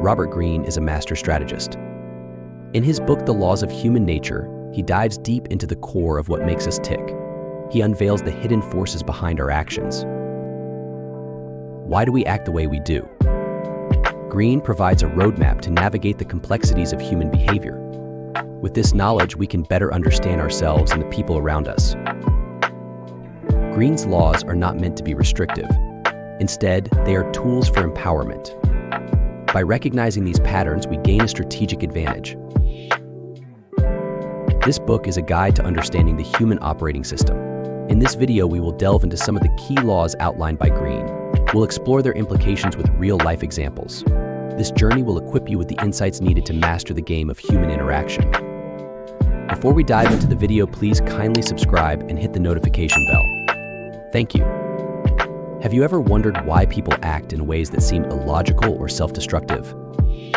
Robert Greene is a master strategist. In his book, The Laws of Human Nature, he dives deep into the core of what makes us tick. He unveils the hidden forces behind our actions. Why do we act the way we do? Greene provides a roadmap to navigate the complexities of human behavior. With this knowledge, we can better understand ourselves and the people around us. Greene's laws are not meant to be restrictive. Instead, they are tools for empowerment. By recognizing these patterns, we gain a strategic advantage. This book is a guide to understanding the human operating system. In this video, we will delve into some of the key laws outlined by Greene. We'll explore their implications with real-life examples. This journey will equip you with the insights needed to master the game of human interaction. Before we dive into the video, please kindly subscribe and hit the notification bell. Thank you. Have you ever wondered why people act in ways that seem illogical or self-destructive?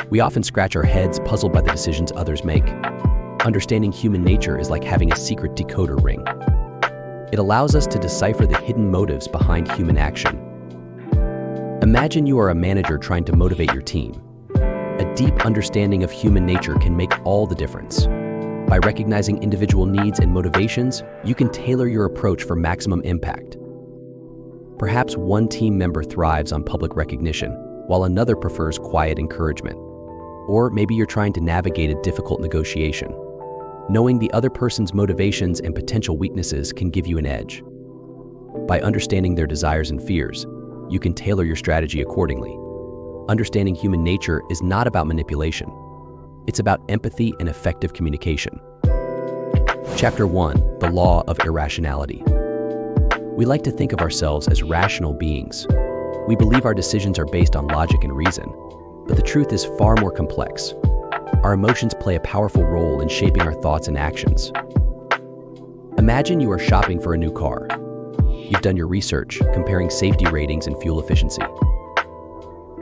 We often scratch our heads, puzzled by the decisions others make. Understanding human nature is like having a secret decoder ring. It allows us to decipher the hidden motives behind human action. Imagine you are a manager trying to motivate your team. A deep understanding of human nature can make all the difference. By recognizing individual needs and motivations, you can tailor your approach for maximum impact. Perhaps one team member thrives on public recognition, while another prefers quiet encouragement. Or maybe you're trying to navigate a difficult negotiation. Knowing the other person's motivations and potential weaknesses can give you an edge. By understanding their desires and fears, you can tailor your strategy accordingly. Understanding human nature is not about manipulation. It's about empathy and effective communication. Chapter 1: The Law of Irrationality. We like to think of ourselves as rational beings. We believe our decisions are based on logic and reason, but the truth is far more complex. Our emotions play a powerful role in shaping our thoughts and actions. Imagine you are shopping for a new car. You've done your research, comparing safety ratings and fuel efficiency.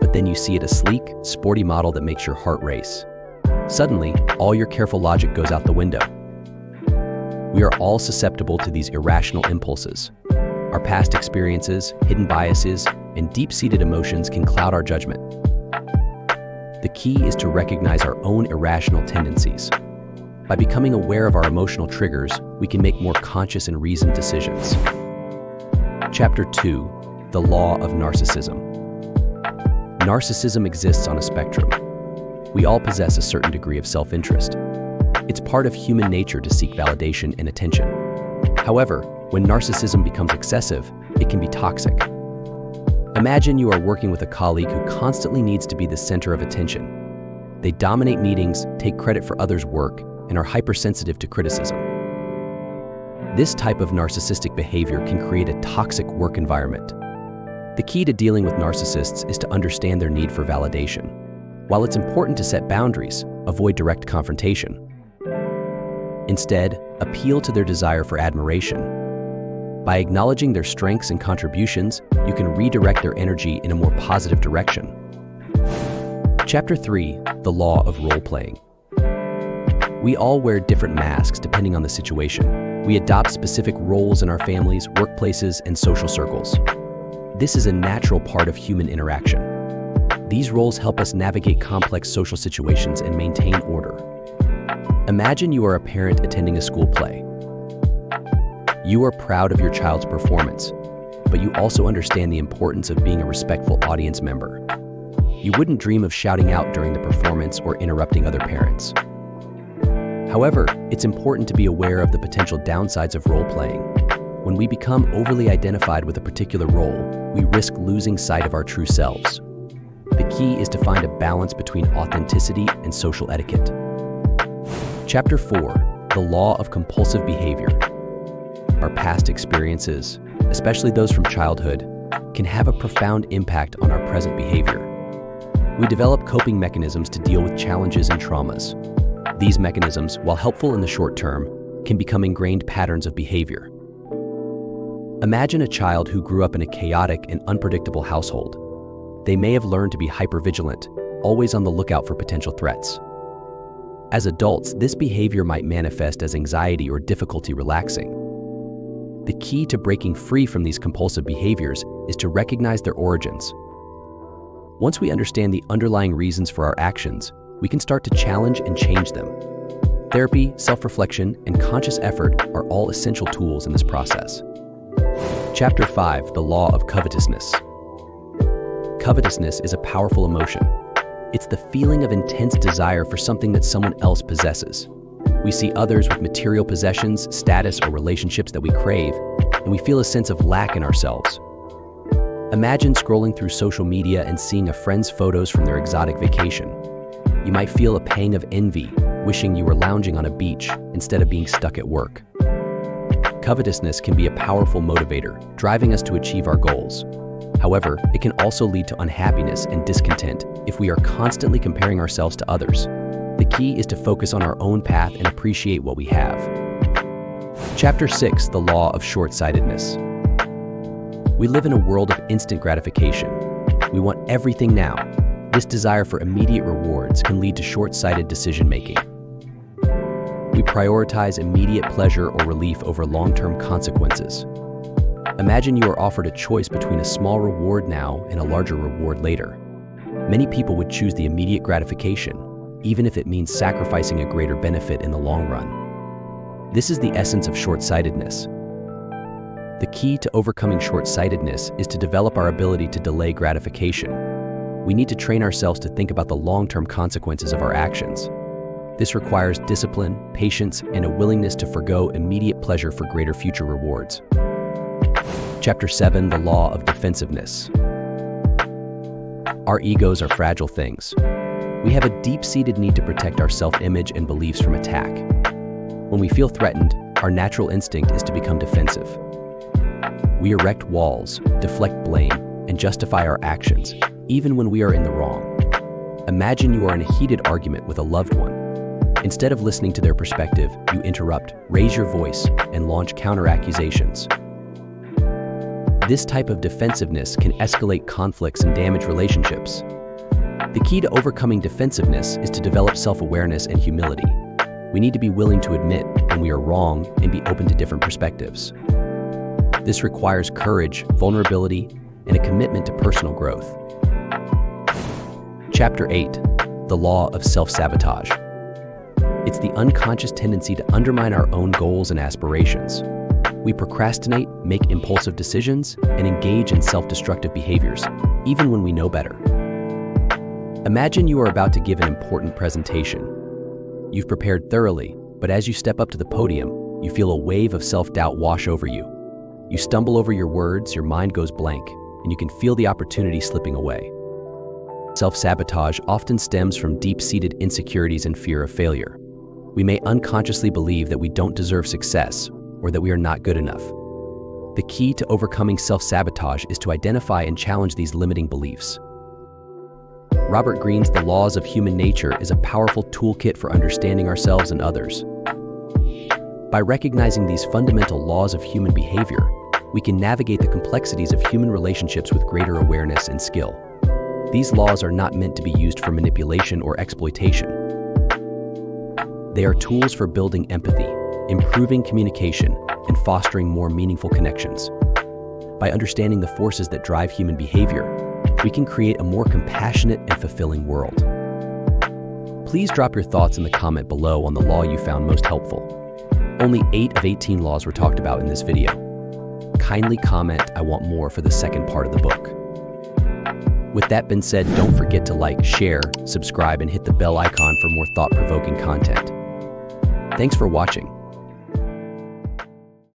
But then you see a sleek, sporty model that makes your heart race. Suddenly, all your careful logic goes out the window. We are all susceptible to these irrational impulses. Our past experiences, hidden biases, and deep-seated emotions can cloud our judgment. The key is to recognize our own irrational tendencies. By becoming aware of our emotional triggers, we can make more conscious and reasoned decisions. Chapter 2: The Law of Narcissism. Narcissism exists on a spectrum. We all possess a certain degree of self-interest. It's part of human nature to seek validation and attention. However, when narcissism becomes excessive, it can be toxic. Imagine you are working with a colleague who constantly needs to be the center of attention. They dominate meetings, take credit for others' work, and are hypersensitive to criticism. This type of narcissistic behavior can create a toxic work environment. The key to dealing with narcissists is to understand their need for validation. While it's important to set boundaries, avoid direct confrontation. Instead, appeal to their desire for admiration. By acknowledging their strengths and contributions, you can redirect their energy in a more positive direction. Chapter 3: The Law of Role-Playing. We all wear different masks depending on the situation. We adopt specific roles in our families, workplaces, and social circles. This is a natural part of human interaction. These roles help us navigate complex social situations and maintain order. Imagine you are a parent attending a school play. You are proud of your child's performance, but you also understand the importance of being a respectful audience member. You wouldn't dream of shouting out during the performance or interrupting other parents. However, it's important to be aware of the potential downsides of role-playing. When we become overly identified with a particular role, we risk losing sight of our true selves. The key is to find a balance between authenticity and social etiquette. Chapter 4: The Law of Compulsive Behavior. Our past experiences, especially those from childhood, can have a profound impact on our present behavior. We develop coping mechanisms to deal with challenges and traumas. These mechanisms, while helpful in the short term, can become ingrained patterns of behavior. Imagine a child who grew up in a chaotic and unpredictable household. They may have learned to be hypervigilant, always on the lookout for potential threats. As adults, this behavior might manifest as anxiety or difficulty relaxing. The key to breaking free from these compulsive behaviors is to recognize their origins. Once we understand the underlying reasons for our actions, we can start to challenge and change them. Therapy, self-reflection, and conscious effort are all essential tools in this process. Chapter 5: The Law of Covetousness. Covetousness is a powerful emotion. It's the feeling of intense desire for something that someone else possesses. We see others with material possessions, status, or relationships that we crave, and we feel a sense of lack in ourselves. Imagine scrolling through social media and seeing a friend's photos from their exotic vacation. You might feel a pang of envy, wishing you were lounging on a beach instead of being stuck at work. Covetousness can be a powerful motivator, driving us to achieve our goals. However, it can also lead to unhappiness and discontent if we are constantly comparing ourselves to others. The key is to focus on our own path and appreciate what we have. Chapter 6: The Law of Short-Sightedness. We live in a world of instant gratification. We want everything now. This desire for immediate rewards can lead to short-sighted decision-making. We prioritize immediate pleasure or relief over long-term consequences. Imagine you are offered a choice between a small reward now and a larger reward later. Many people would choose the immediate gratification, even if it means sacrificing a greater benefit in the long run. This is the essence of short-sightedness. The key to overcoming short-sightedness is to develop our ability to delay gratification. We need to train ourselves to think about the long-term consequences of our actions. This requires discipline, patience, and a willingness to forgo immediate pleasure for greater future rewards. Chapter 7: The Law of Defensiveness. Our egos are fragile things. We have a deep-seated need to protect our self-image and beliefs from attack. When we feel threatened, our natural instinct is to become defensive. We erect walls, deflect blame, and justify our actions, even when we are in the wrong. Imagine you are in a heated argument with a loved one. Instead of listening to their perspective, you interrupt, raise your voice, and launch counter-accusations. This type of defensiveness can escalate conflicts and damage relationships. The key to overcoming defensiveness is to develop self-awareness and humility. We need to be willing to admit when we are wrong and be open to different perspectives. This requires courage, vulnerability, and a commitment to personal growth. Chapter 8: The Law of Self-Sabotage. It's the unconscious tendency to undermine our own goals and aspirations. We procrastinate, make impulsive decisions, and engage in self-destructive behaviors, even when we know better. Imagine you are about to give an important presentation. You've prepared thoroughly, but as you step up to the podium, you feel a wave of self-doubt wash over you. You stumble over your words, your mind goes blank, and you can feel the opportunity slipping away. Self-sabotage often stems from deep-seated insecurities and fear of failure. We may unconsciously believe that we don't deserve success or that we are not good enough. The key to overcoming self-sabotage is to identify and challenge these limiting beliefs. Robert Greene's The Laws of Human Nature is a powerful toolkit for understanding ourselves and others. By recognizing these fundamental laws of human behavior, we can navigate the complexities of human relationships with greater awareness and skill. These laws are not meant to be used for manipulation or exploitation. They are tools for building empathy, improving communication, and fostering more meaningful connections. By understanding the forces that drive human behavior, we can create a more compassionate and fulfilling world. Please drop your thoughts in the comment below on the law you found most helpful. Only 8 of 18 laws were talked about in this video. Kindly comment, "I want more" for the second part of the book. With that being said, don't forget to like, share, subscribe, and hit the bell icon for more thought-provoking content. Thanks for watching.